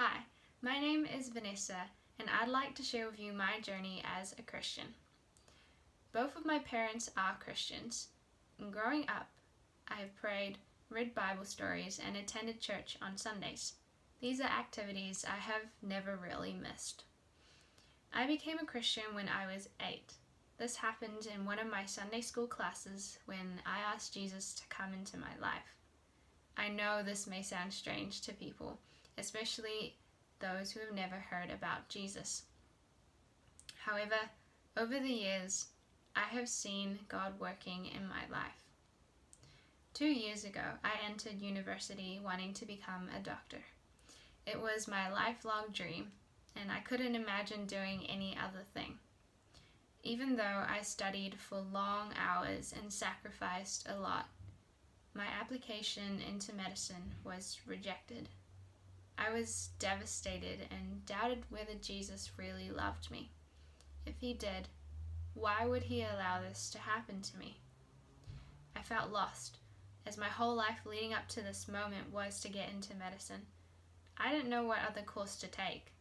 Hi, my name is Venessa, and I'd like to share with you my journey as a Christian. Both of my parents are Christians, and growing up, I have prayed, read Bible stories, and attended church on Sundays. These are activities I have never really missed. I became a Christian when I was 8. This happened in one of my Sunday school classes when I asked Jesus to come into my life. I know this may sound strange to people, especially those who have never heard about Jesus. However, over the years, I have seen God working in my life. 2 years ago, I entered university wanting to become a doctor. It was my lifelong dream, and I couldn't imagine doing any other thing. Even though I studied for long hours and sacrificed a lot, my application into medicine was rejected. I was devastated and doubted whether Jesus really loved me. If he did, why would he allow this to happen to me? I felt lost, as my whole life leading up to this moment was to get into medicine. I didn't know what other course to take.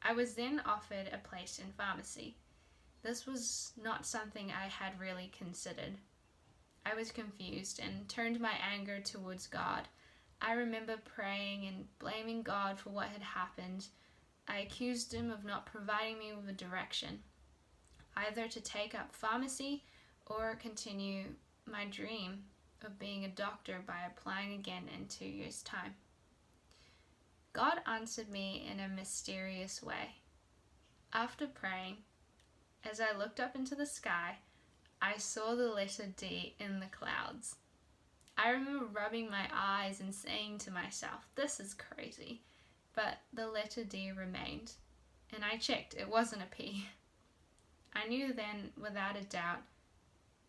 I was then offered a place in pharmacy. This was not something I had really considered. I was confused and turned my anger towards God. I remember praying and blaming God for what had happened. I accused him of not providing me with a direction, either to take up pharmacy or continue my dream of being a doctor by applying again in 2 years' time. God answered me in a mysterious way. After praying, as I looked up into the sky, I saw the letter D in the clouds. I remember rubbing my eyes and saying to myself, this is crazy, but the letter D remained, and I checked, it wasn't a P. I knew then, without a doubt,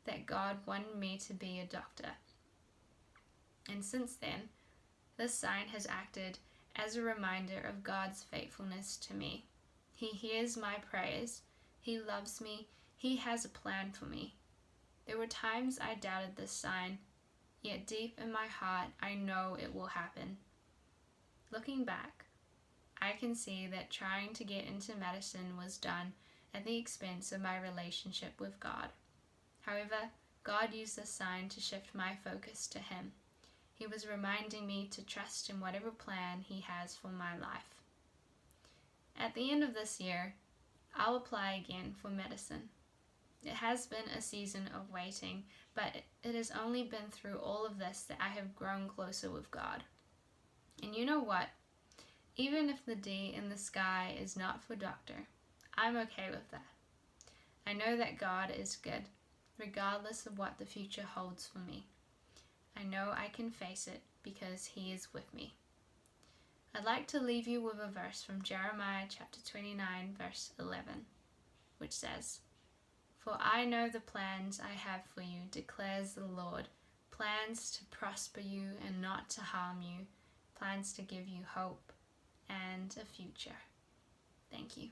that God wanted me to be a doctor. And since then, this sign has acted as a reminder of God's faithfulness to me. He hears my prayers, he loves me, he has a plan for me. There were times I doubted this sign, yet deep in my heart I know it will happen. Looking back, I can see that trying to get into medicine was done at the expense of my relationship with God. However, God used this sign to shift my focus to him. He was reminding me to trust in whatever plan he has for my life. At the end of this year, I'll apply again for medicine. It has been a season of waiting, but it has only been through all of this that I have grown closer with God. And you know what? Even if the D in the sky is not for doctor, I'm okay with that. I know that God is good, regardless of what the future holds for me. I know I can face it because he is with me. I'd like to leave you with a verse from Jeremiah chapter 29, verse 11, which says, "For I know the plans I have for you, declares the Lord, plans to prosper you and not to harm you, plans to give you hope and a future." Thank you.